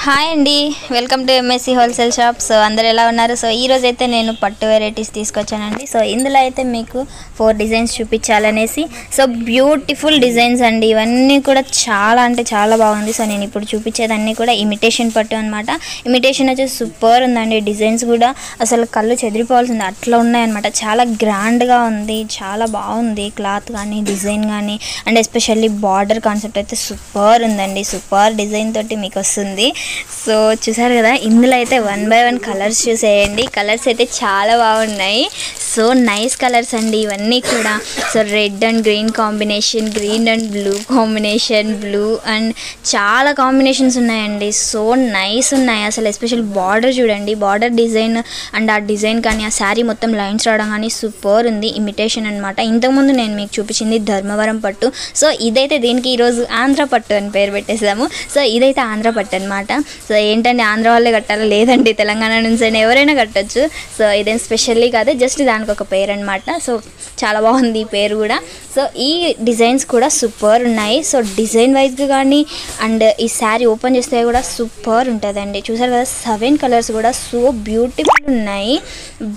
Hi అండి, welcome to MSc wholesale shop. So అందరు ఎలా ఉన్నారు? సో ఈ రోజు అయితే నేను పట్టు వెరైటీస్ తీసుకొచ్చానండి. సో ఇందులో అయితే మీకు 4 డిజైన్స్ చూపించాలనేసి. సో బ్యూటిఫుల్ డిజైన్స్ అండి, ఇవన్నీ కూడా చాలా అంటే చాలా బాగుంది. సో నేను ఇప్పుడు చూపించేదన్నీ కూడా ఇమిటేషన్ పట్టు అనమాట. ఇమిటేషన్ వచ్చేసి సూపర్ ఉందండి. డిజైన్స్ కూడా అసలు కళ్ళు చెదిరిపోవాల్సింది అట్లా ఉన్నాయన్నమాట. చాలా గ్రాండ్గా ఉంది, చాలా బాగుంది క్లాత్ కానీ డిజైన్ కానీ. అండ్ ఎస్పెషల్లీ బార్డర్ కాన్సెప్ట్ అయితే సూపర్ ఉందండి. సూపర్ డిజైన్ తోటి మీకు వస్తుంది. సో చూసారు కదా, ఇందులో అయితే 1 by 1 కలర్స్ చూసేయండి. కలర్స్ అయితే చాలా బాగున్నాయి. సో నైస్ కలర్స్ అండి ఇవన్నీ కూడా. So red and green combination, green and blue combination, blue and చాలా కాంబినేషన్స్ ఉన్నాయండి. సో నైస్ ఉన్నాయి అసలు. ఎస్పెషల్ బార్డర్ చూడండి, బార్డర్ డిజైన్ అండ్ ఆ డిజైన్ కానీ ఆ శారీ మొత్తం లైన్స్ రావడం కానీ సూపర్ ఉంది. ఇమిటేషన్ అనమాట. ఇంతకుముందు నేను మీకు చూపించింది ధర్మవరం పట్టు. సో ఇదైతే దీనికి ఈరోజు ఆంధ్ర పట్టు అని పేరు పెట్టేసాము. సో ఇదైతే ఆంధ్ర పట్టు అనమాట. సో ఏంటంటే ఆంధ్ర వాళ్ళే కట్టాలా? లేదండి, తెలంగాణ నుంచి అయినా ఎవరైనా కట్టచ్చు. సో ఇదేం స్పెషల్లీ కాదు, జస్ట్ దానికి ఒక పేరు అనమాట. సో చాలా బాగుంది ఈ పేరు కూడా. సో ఈ డిజైన్స్ కూడా సూపర్ ఉన్నాయి. సో డిజైన్ వైజ్గా కానీ అండ్ ఈ శారీ ఓపెన్ చేస్తే కూడా సూపర్ ఉంటుందండి. చూసారు కదా, 7 కలర్స్ కూడా సో బ్యూటిఫుల్ ఉన్నాయి.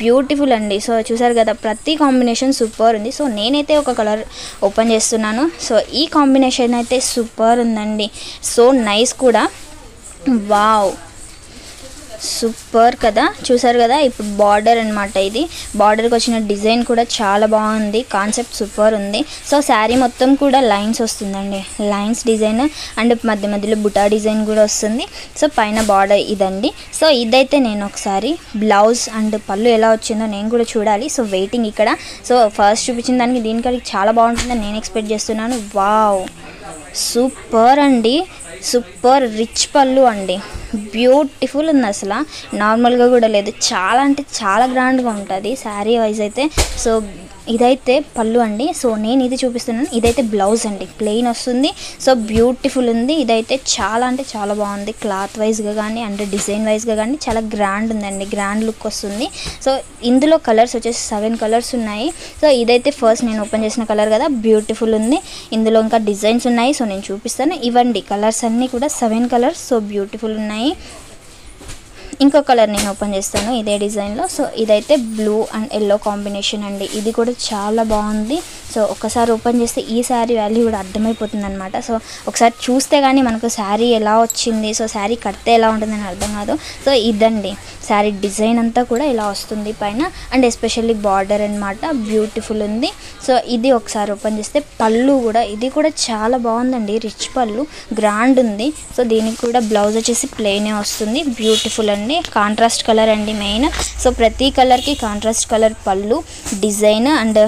బ్యూటిఫుల్ అండి. సో చూసారు కదా, ప్రతి కాంబినేషన్ సూపర్ ఉంది. సో నేనైతే ఒక కలర్ ఓపెన్ చేస్తున్నాను. సో ఈ కాంబినేషన్ అయితే సూపర్ ఉందండి. సో నైస్ కూడా. వావ్, సూపర్ కదా. చూసారు కదా, ఇప్పుడు బార్డర్ అనమాట. ఇది బార్డర్కి వచ్చిన డిజైన్ కూడా చాలా బాగుంది. కాన్సెప్ట్ సూపర్ ఉంది. సో శారీ మొత్తం కూడా లైన్స్ వస్తుందండి, లైన్స్ డిజైన్ అండ్ మధ్య మధ్యలో బుటా డిజైన్ కూడా వస్తుంది. సో పైన బార్డర్ ఇదండి. సో ఇదైతే నేను ఒకసారి బ్లౌజ్ అండ్ పళ్ళు ఎలా వచ్చిందో నేను కూడా చూడాలి. సో వెయిటింగ్ ఇక్కడ. సో ఫస్ట్ చూపించిన దానికి దీనికి చాలా బాగుంటుందని నేను ఎక్స్పెక్ట్ చేస్తున్నాను. వావ్, సూపర్ అండి. సూపర్ రిచ్ పళ్ళు అండి, బ్యూటిఫుల్ ఉంది అసలు. నార్మల్గా కూడా లేదు, చాలా అంటే చాలా గ్రాండ్గా ఉంటుంది శారీ వైజ్ అయితే. సో ఇదైతే పళ్ళు అండి. సో నేను ఇది చూపిస్తున్నాను. ఇదైతే బ్లౌజ్ అండి, ప్లెయిన్ వస్తుంది. సో బ్యూటిఫుల్ ఉంది. ఇదైతే చాలా అంటే చాలా బాగుంది క్లాత్ వైజ్గా కానీ అండ్ డిజైన్ వైజ్గా కానీ చాలా గ్రాండ్ ఉందండి, గ్రాండ్ లుక్ వస్తుంది. సో ఇందులో కలర్స్ వచ్చేసి 7 కలర్స్ ఉన్నాయి. సో ఇదైతే ఫస్ట్ నేను ఓపెన్ చేసిన కలర్ కదా, బ్యూటిఫుల్ ఉంది. ఇందులో ఇంకా డిజైన్స్ ఉన్నాయి. సో నేను చూపిస్తాను. ఇవ్వండి కలర్స్ అన్నీ కూడా 7 కలర్స్. సో బ్యూటిఫుల్ ఉన్నాయి. ఇంకో కలర్ నేను ఓపెన్ చేస్తాను ఇదే డిజైన్లో. సో ఇదైతే బ్లూ అండ్ ఎల్లో కాంబినేషన్ అండి. ఇది కూడా చాలా బాగుంది. సో ఒకసారి ఓపెన్ చేస్తే ఈ శారీ వాల్యూ కూడా అర్థమైపోతుంది అనమాట. సో ఒకసారి చూస్తే కానీ మనకు శారీ ఎలా వచ్చింది, సో శారీ కడితే ఎలా ఉంటుందని అర్థం కాదు. సో ఇదండి శారీ డిజైన్ అంతా కూడా ఇలా వస్తుంది పైన అండ్ ఎస్పెషల్లీ బార్డర్ అనమాట. బ్యూటిఫుల్ ఉంది. సో ఇది ఒకసారి ఓపెన్ చేస్తే పళ్ళు కూడా, ఇది కూడా చాలా బాగుందండి, రిచ్ పళ్ళు, గ్రాండ్ ఉంది. సో దీనికి కూడా బ్లౌజ్ వచ్చేసి ప్లెయినే వస్తుంది. బ్యూటిఫుల్ అండి, కాంట్రాస్ట్ కలర్ అండి మెయిన్. సో ప్రతి కలర్కి కాంట్రాస్ట్ కలర్ పళ్ళు, డిజైన్ అండ్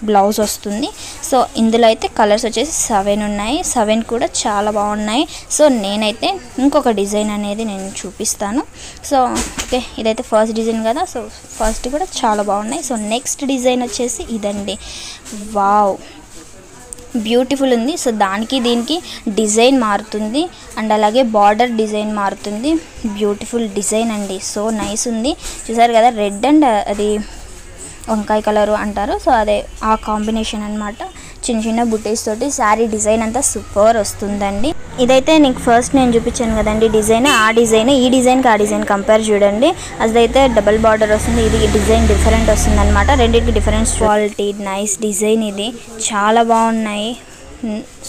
బ్లౌజ్ వస్తుంది. సో ఇందులో అయితే కలర్స్ వచ్చేసి 7 ఉన్నాయి. 7 కూడా చాలా బాగున్నాయి. సో నేనైతే ఇంకొక డిజైన్ అనేది నేను చూపిస్తాను. సో ఓకే, ఇదైతే ఫస్ట్ డిజైన్ కదా. సో ఫస్ట్ కూడా చాలా బాగున్నాయి. సో నెక్స్ట్ డిజైన్ వచ్చేసి ఇదండి. వావ్, బ్యూటిఫుల్ ఉంది. సో దానికి దీనికి డిజైన్ మారుతుంది అండ్ అలాగే బార్డర్ డిజైన్ మారుతుంది. బ్యూటిఫుల్ డిజైన్ అండి. సో నైస్ ఉంది. చూసారు కదా, రెడ్ అండ్ అది వంకాయ కలరు అంటారు. సో అదే ఆ కాంబినేషన్ అనమాట. చిన్న చిన్న బుటీస్ తోటి శారీ డిజైన్ అంతా సూపర్ వస్తుందండి. ఇదైతే నీకు ఫస్ట్ నేను చూపించాను కదండి డిజైన్, ఆ డిజైన్ ఈ డిజైన్కి ఆ డిజైన్ కంపేర్ చూడండి. అదైతే డబల్ బార్డర్ వస్తుంది, ఇది డిజైన్ డిఫరెంట్ వస్తుంది అనమాట. రెండింటికి డిఫరెన్స్ క్వాలిటీ, నైస్ డిజైన్. ఇది చాలా బాగున్నాయి.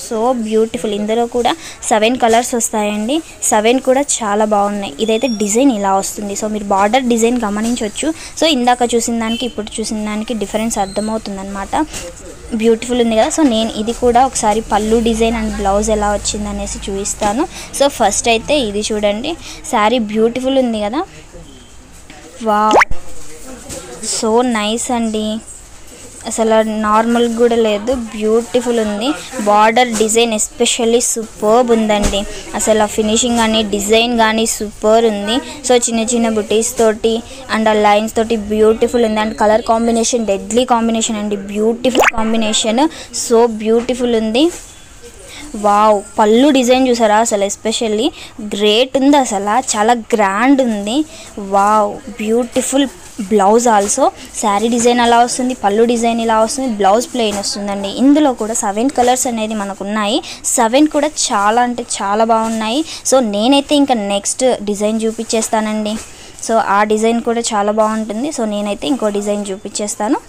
So beautiful. ఇందులో కూడా 7 కలర్స్ వస్తాయండి. 7 కూడా చాలా బాగున్నాయి. ఇదైతే డిజైన్ ఇలా వస్తుంది. సో మీరు బార్డర్ డిజైన్ గమనించవచ్చు. సో ఇందాక చూసిన దానికి ఇప్పుడు చూసిన దానికి డిఫరెన్స్ అర్థమవుతుంది అనమాట. బ్యూటిఫుల్ ఉంది కదా. సో నేను ఇది కూడా ఒకసారి పళ్ళు డిజైన్ అండ్ బ్లౌజ్ ఎలా వచ్చింది అనేసి చూపిస్తాను. సో ఫస్ట్ అయితే ఇది చూడండి, శారీ బ్యూటిఫుల్ ఉంది కదా. వావ్, సో నైస్ అండి. అసలు నార్మల్ కూడా లేదు, బ్యూటిఫుల్ ఉంది. బార్డర్ డిజైన్ ఎస్పెషల్లీ సూపర్బ్ ఉందండి. అసలు ఆ ఫినిషింగ్ కానీ డిజైన్ కానీ సూపర్ ఉంది. సో చిన్న చిన్న బుటీస్ తోటి అండ్ ఆ లైన్స్ తోటి బ్యూటిఫుల్ ఉంది. And colour combination deadly combination అండి, బ్యూటిఫుల్ కాంబినేషన్. సో బ్యూటిఫుల్ ఉంది. వావ్, పళ్ళు డిజైన్ చూసారా, అసలు ఎస్పెషల్లీ గ్రేట్ ఉంది. అసలు చాలా గ్రాండ్ ఉంది. Wow, beautiful blouse also sari design అలా వస్తుంది, పళ్ళు డిజైన్ ఇలా వస్తుంది, బ్లౌజ్ ప్లెయిన్ వస్తుందండి. ఇందులో కూడా 7 కలర్స్ అనేది మనకు ఉన్నాయి. 7 కూడా చాలా అంటే చాలా బాగున్నాయి. సో నేనైతే ఇంకా నెక్స్ట్ డిజైన్ చూపించేస్తానండి. సో ఆ డిజైన్ కూడా చాలా బాగుంటుంది. సో నేనైతే ఇంకో డిజైన్ చూపించేస్తాను.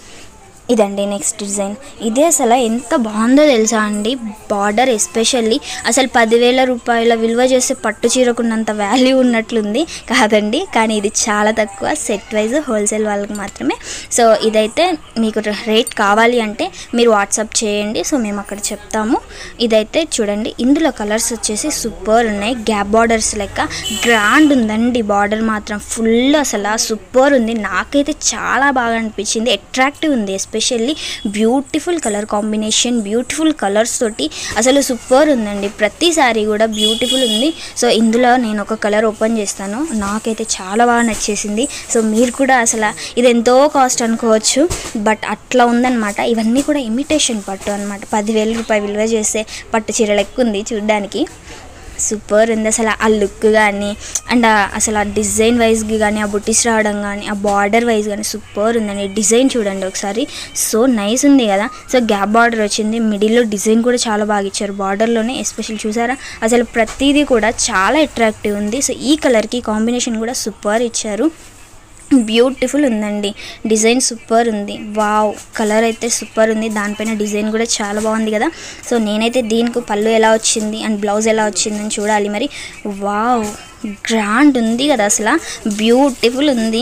ఇదండి నెక్స్ట్ డిజైన్. ఇదే అసలు ఎంత బాగుందో తెలుసా అండి. బార్డర్ ఎస్పెషల్లీ అసలు 10,000 రూపాయల విలువ చేసే పట్టు చీరకున్నంత వాల్యూ ఉన్నట్లుంది కాదండి, కానీ ఇది చాలా తక్కువ, సెట్ వైజ్ హోల్సేల్ వాళ్ళకి మాత్రమే. సో ఇదైతే మీకు రేట్ కావాలి అంటే మీరు వాట్సాప్ చేయండి, సో మేము అక్కడ చెప్తాము. ఇదైతే చూడండి, ఇందులో కలర్స్ వచ్చేసి సూపర్ ఉన్నాయి. గ్యాప్ బార్డర్స్ లెక్క గ్రాండ్ ఉందండి. బార్డర్ మాత్రం ఫుల్ అసలు సూపర్ ఉంది. నాకైతే చాలా బాగా అనిపించింది. అట్రాక్టివ్ ఉంది. Especially beautiful colour combination, beautiful colours తోటి అసలు సూపర్ ఉందండి. ప్రతి సారీ కూడా బ్యూటిఫుల్ ఉంది. సో ఇందులో నేను ఒక కలర్ ఓపెన్ చేస్తాను. నాకైతే చాలా బాగా నచ్చేసింది. సో మీరు కూడా అసలు ఇది ఎంతో కాస్ట్ అనుకోవచ్చు, బట్ అట్లా ఉందన్నమాట. ఇవన్నీ కూడా ఇమిటేషన్ పట్టు అనమాట. 10,000 రూపాయలు విలువ చేసే పట్టు చీరలు ఎక్కువ ఉంది చూడ్డానికి. సూపర్ ఉంది అసలు ఆ లుక్ కానీ అండ్ అసలు ఆ డిజైన్ వైజ్కి కానీ, ఆ బుట్టీస్ రావడం కానీ, ఆ బార్డర్ వైజ్ కానీ సూపర్ ఉందండి. డిజైన్ చూడండి ఒకసారి, సో నైస్ ఉంది కదా. సో గ్యాప్ బార్డర్ వచ్చింది, మిడిల్లో డిజైన్ కూడా చాలా బాగా ఇచ్చారు బార్డర్లోనే. ఎస్పెషల్ చూసారా అసలు ప్రతిదీ కూడా చాలా అట్రాక్టివ్ ఉంది. సో ఈ కలర్కి కాంబినేషన్ కూడా సూపర్ ఇచ్చారు. బ్యూటిఫుల్ ఉందండి. డిజైన్ సూపర్ ఉంది. వావ్, కలర్ అయితే సూపర్ ఉంది. దానిపైన డిజైన్ కూడా చాలా బాగుంది కదా. సో నేనైతే దీనికి పళ్ళు ఎలా వచ్చింది అండ్ బ్లౌజ్ ఎలా వచ్చిందని చూడాలి మరి. వావ్, గ్రాండ్ ఉంది కదా అసలు, బ్యూటిఫుల్ ఉంది.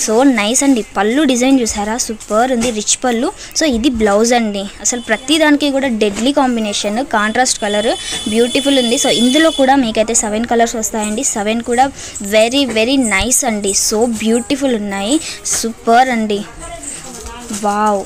సో నైస్ అండి. పళ్ళు డిజైన్ చూసారా, సూపర్ ఉంది, రిచ్ పళ్ళు. సో ఇది బ్లౌజ్ అండి. అసలు ప్రతి దానికి కూడా deadly combination, contrast colour, beautiful ఉంది. సో ఇందులో కూడా మీకైతే 7 కలర్స్ వస్తాయండి. 7 కూడా వెరీ వెరీ నైస్ అండి. సో బ్యూటిఫుల్ ఉన్నాయి, సూపర్ అండి. వావ్,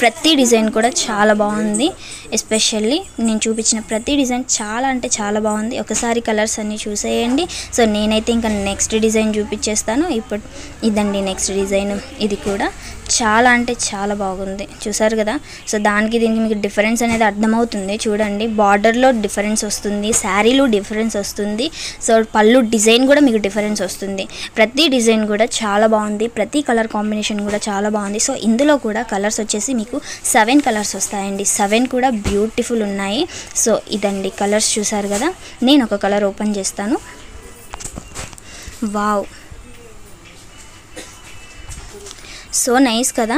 ప్రతి డిజైన్ కూడా చాలా బాగుంది. ఎస్పెషల్లీ నేను చూపించిన ప్రతి డిజైన్ చాలా అంటే చాలా బాగుంది. ఒకసారి కలర్స్ అన్నీ చూసేయండి. సో నేనైతే ఇంకా నెక్స్ట్ డిజైన్ చూపించేస్తాను. ఇప్పుడు ఇదండి నెక్స్ట్ డిజైన్. ఇది కూడా చాలా అంటే చాలా బాగుంది. చూసారు కదా. సో దానికి దీనికి మీకు డిఫరెన్స్ అనేది అర్థమవుతుంది. చూడండి, బార్డర్లో డిఫరెన్స్ వస్తుంది, శారీలో డిఫరెన్స్ వస్తుంది. సో పళ్ళు డిజైన్ కూడా మీకు డిఫరెన్స్ వస్తుంది. ప్రతి డిజైన్ కూడా చాలా బాగుంది. ప్రతి కలర్ కాంబినేషన్ కూడా చాలా బాగుంది. సో ఇందులో కూడా కలర్స్ వచ్చేసి మీకు 7 కలర్స్ వస్తాయండి. 7 కూడా బ్యూటిఫుల్ ఉన్నాయి. సో ఇదండి కలర్స్ చూసారు కదా. నేను ఒక కలర్ ఓపెన్ చేస్తాను. వావ్, సో నైస్ కదా.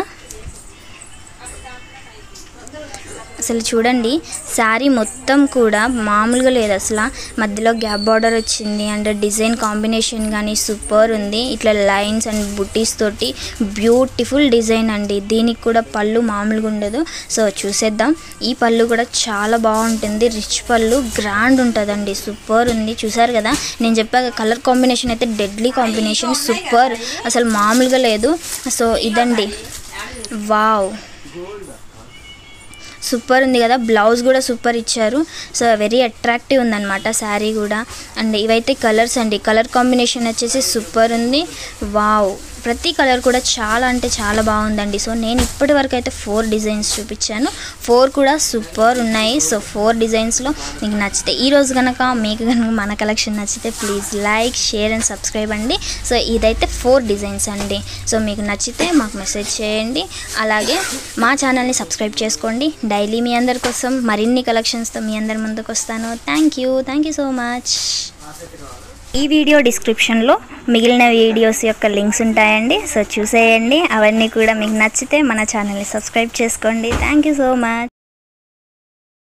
అసలు చూడండి, శారీ మొత్తం కూడా మామూలుగా లేదు అసలు. మధ్యలో గ్యాప్ బార్డర్ వచ్చింది అండ్ డిజైన్ కాంబినేషన్ కానీ సూపర్ ఉంది. ఇట్లా లైన్స్ అండ్ బుట్టీస్ తోటి బ్యూటిఫుల్ డిజైన్ అండి. దీనికి కూడా పళ్ళు మామూలుగా ఉండదు. సో చూసేద్దాం. ఈ పళ్ళు కూడా చాలా బాగుంటుంది, రిచ్ పళ్ళు, గ్రాండ్ ఉంటుందండి. సూపర్ ఉంది. చూసారు కదా, నేను చెప్పాక కలర్ కాంబినేషన్ అయితే డెడ్లీ కాంబినేషన్, సూపర్, అసలు మామూలుగా లేదు. సో ఇదండి. వావ్, సూపర్ ఉంది కదా. బ్లౌజ్ కూడా సూపర్ ఇచ్చారు. సో వెరీ అట్రాక్టివ్ ఉందన్నమాట శారీ కూడా. అండ్ ఇవైతే కలర్స్ అండి. కలర్ కాంబినేషన్ వచ్చేసి సూపర్ ఉంది. వావ్, ప్రతి కలర్ కూడా చాలా అంటే చాలా బాగుందండి. సో నేను ఇప్పటి వరకు అయితే 4 డిజైన్స్ చూపించాను. 4 కూడా సూపర్ ఉన్నాయి. సో 4 డిజైన్స్లో మీకు నచ్చితే, ఈరోజు కనుక మీకు కనుక మన కలెక్షన్ నచ్చితే please like, share and subscribe అండి. సో ఇదైతే 4 డిజైన్స్ అండి. సో మీకు నచ్చితే మాకు మెసేజ్ చేయండి. అలాగే మా ఛానల్ని సబ్స్క్రైబ్ చేసుకోండి. డైలీ మీ అందరి కోసం మరిన్ని కలెక్షన్స్తో మీ అందరి ముందుకు వస్తాను. Thank you so much. ఈ వీడియో డిస్క్రిప్షన్లో మిగిలిన వీడియోస్ యొక్క లింక్స్ ఉంటాయండి. సో చూసేయండి. అవన్నీ కూడా మీకు నచ్చితే మన ఛానల్ని సబ్స్క్రైబ్ చేసుకోండి. Thank you so much.